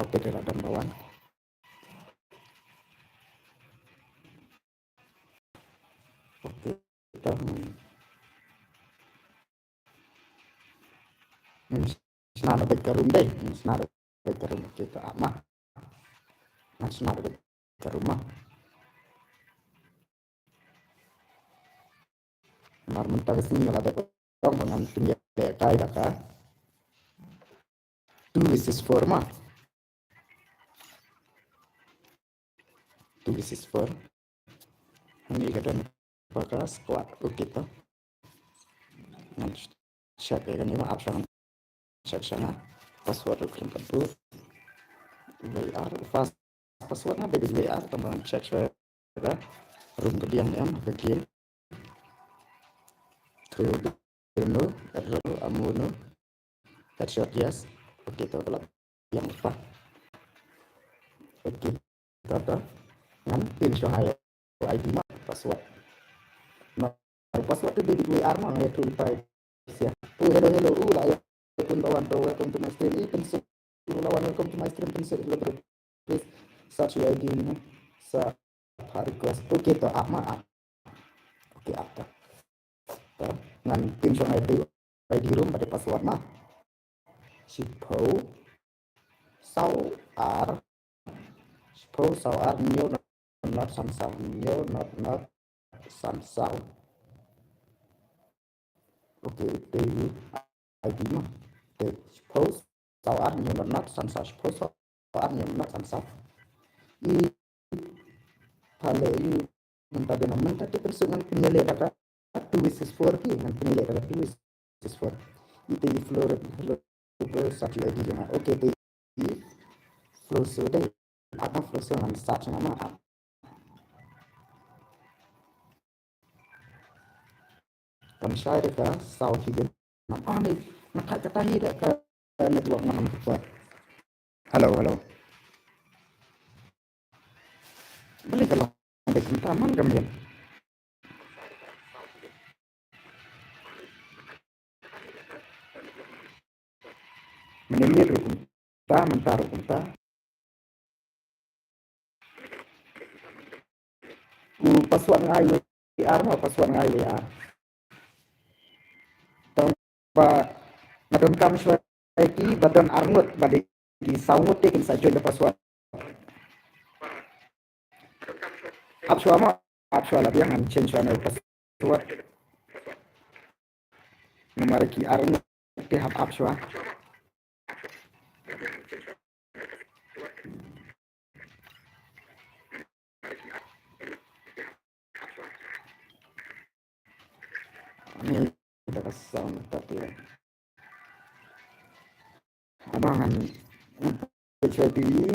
pakai ke dalam bawah. Oke, kita senar baik ke rumah deh, senar baik ke rumah kita amah, senar baik ke rumah. Senar mentah sini ada orang dengan pinjam kayak dah. 2/4 mah. 2/4. Ini kadang pakai squat kita. Nanti cek ya kan ini option cek sana password yang kedua VR fast passwordnya dari VR teman cek saya room kediam yang kecil ke dulu amuno headshot yes oke itu adalah yang apa oke kita dengan pin shohaya ID password nah password itu dari VR mah itu type ya hello lah ya welcome to my stream pensel welcome to my stream pensel please search your ID sa request oke to ama oke apa ngan pin show ID room pada password mah sau ar new not samsung new not samsung oke itu ID mah suppose sau ar new not samsung suppose sau ar new not samsung i pada ini pada nama tadi persoalan penyelesaian 2/4 ki dengan penyelesaian 2/4 itu floor satu lagi jangan oke itu floor sudah apa floor dengan satu nama kan saya dekat South juga nama ni nak kata ni dekat network mana kuat halo boleh kalau ada taman kemudian menimir kita mentar kita password ngai VR mau password ngai VR tanpa nadon kam lagi badan armut balik di saut tekin saja le password Apswa lah yang change password nomor ki armut ke apswa ini kita kasih tapi abangan jadi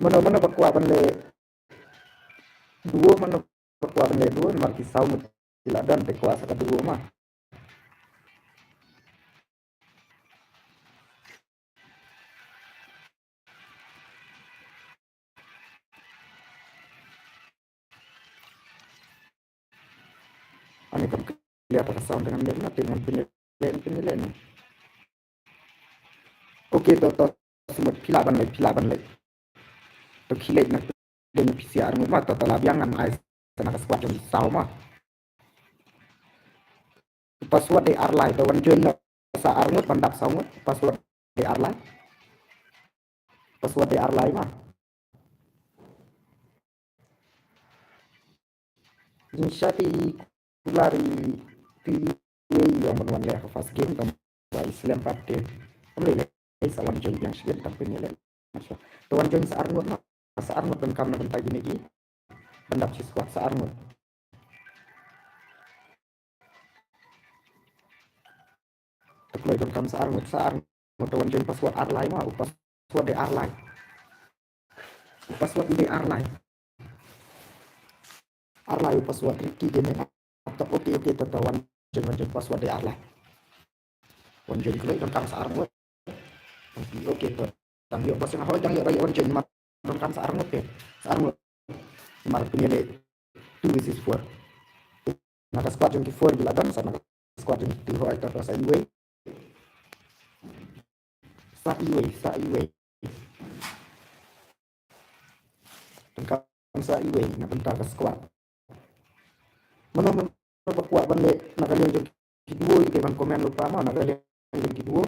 mana berkuatan le dua mana berkuatan le dua marki saut tidak dan berkuasa kedua mah ini kan kelihatan sound dengan penilaian oke toto semut pilaban lagi to kilek na dengan PCR mo mah toto labiangan ay sana kasquat yung sao mah password di arlay to wan join sa arngot pandap saungot password di arlay mah insyati kulari ti yang menuan ya fast game tam wa islam patte amle salam join yang sih tam penilai to wan join sa arngot dan kam na bantay ginigi bandap si squat sa arngot Tuklay don kam sa arngot to wan join password arlay mah password di arlay password Ricky gini atau oke tetawan join password di arlay wan join kulay don kam sa arngot oke to tang yo pas nga ho tang yo wan join mat don kam sa arngot mar pinili 2/4 naka squad yung 4 gila dan sa naka squad yung 2 ho ay tapos anyway sa iwe tengkap sa iwe na bentar ke squad mana berkuat balik nak kalian jom kedua ke bang komen lupa mana nak kalian jom kedua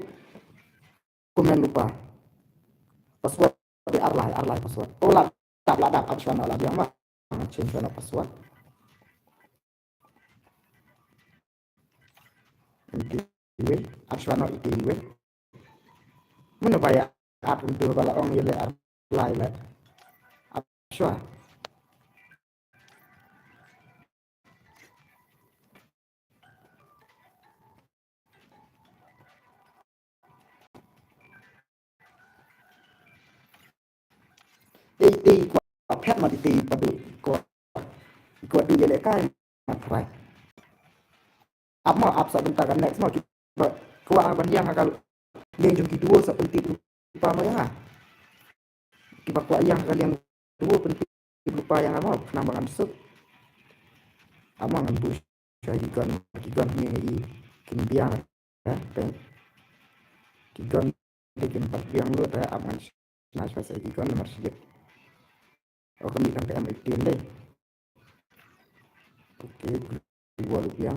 komen lupa password di arlai password lah tak optional lah yang mah change password iwe optional iwe mana bayar app untuk kalau orang yang arlai lah optionalตีกว่าแพทย์มาตีประดุกว่าดูเลยใกล้มาไปอัพsebentar kan next mau kita kuah abang yang agak yang jom kedua seperti lupa mana kita kuah yang kalian dua penting lupa yang apa penambahan sub amang itu saya ikan ni kimbiang ya ikan tempat yang lu ya aman nah saya ikan masih oh kami sampai M18 deh oke 2 rupiah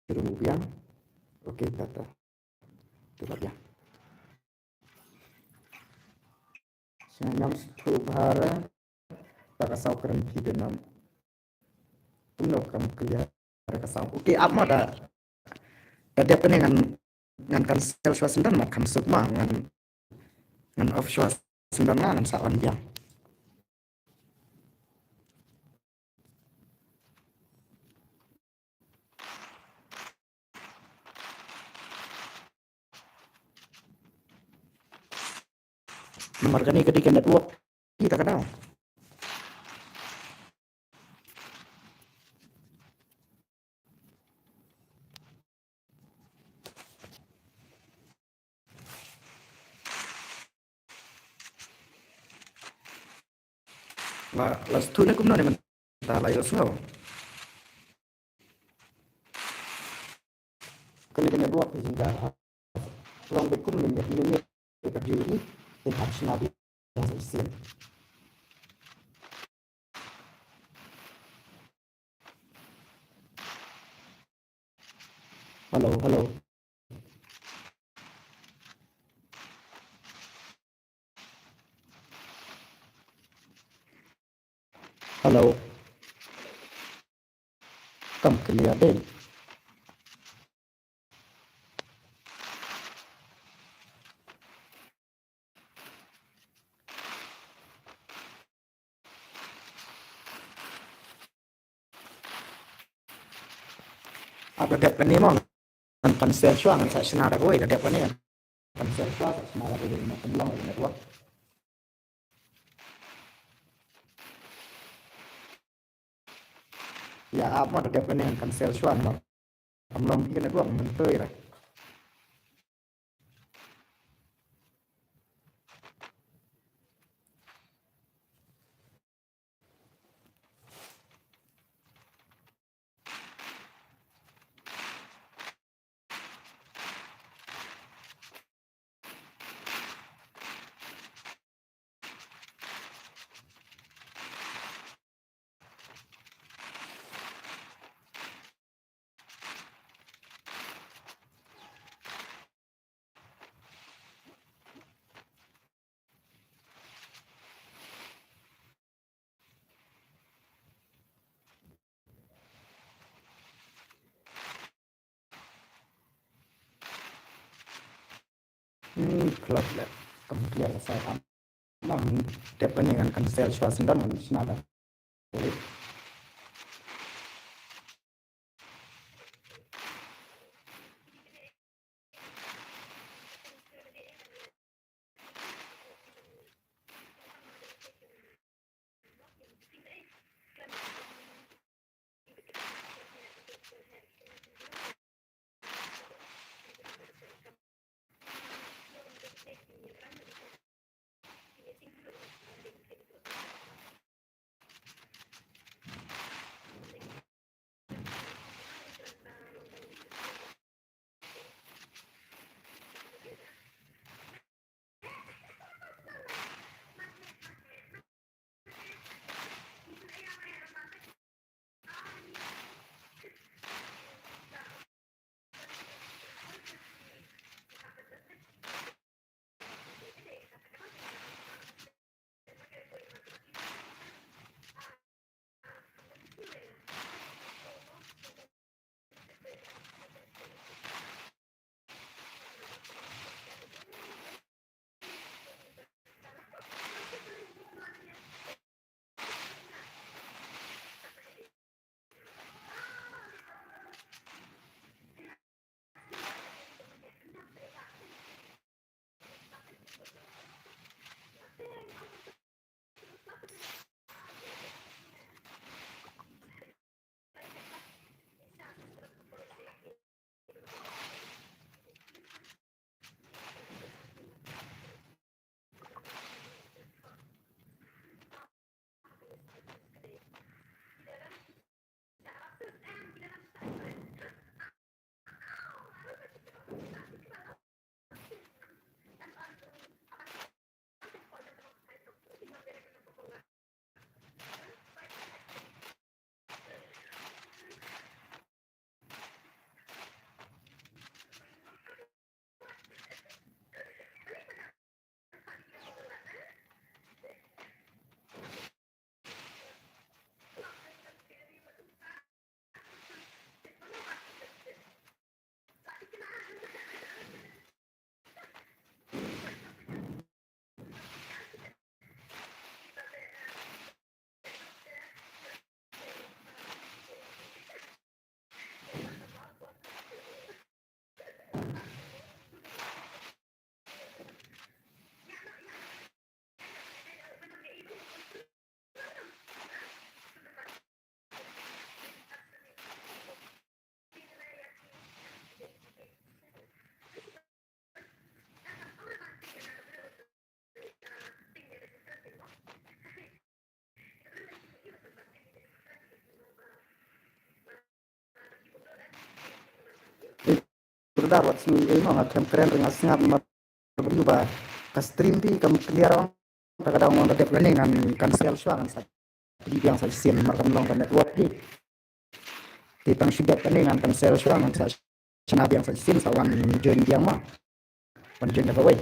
rupiah oke kata itu ya saya 10 hari tak kasau keren kita nam puno kamu kerja tak kasau oke apa dah ada penengan ngan cancel suasana makan semua ngan offshore sebenarnya ngan sawan dia nomor kami ketika network kita kenal la stune cũng nói mình ta lại slow ketika network sehingga long bekum minit berdiri di harus nabi yang isin halo kamu kelihatan ada dep ni mau cancel chuang saya senar gue ada dep ni cancel chuang saya senar gue nak bilang network ya apa ada dep ni cancel chuang mau belum bikin network mentoi lah club lah kemudian saya memang dapat dengan cancel suasana dan senada dapat su mga keren nga singap berubah ke stream ti kam clear kadang mau ada planningan cancel suang sa di yang sa sim makam long network di pang sugat planningan cancel suang sa sinabi yang sa sim sa wan join yang ma wan join away.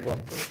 Oh,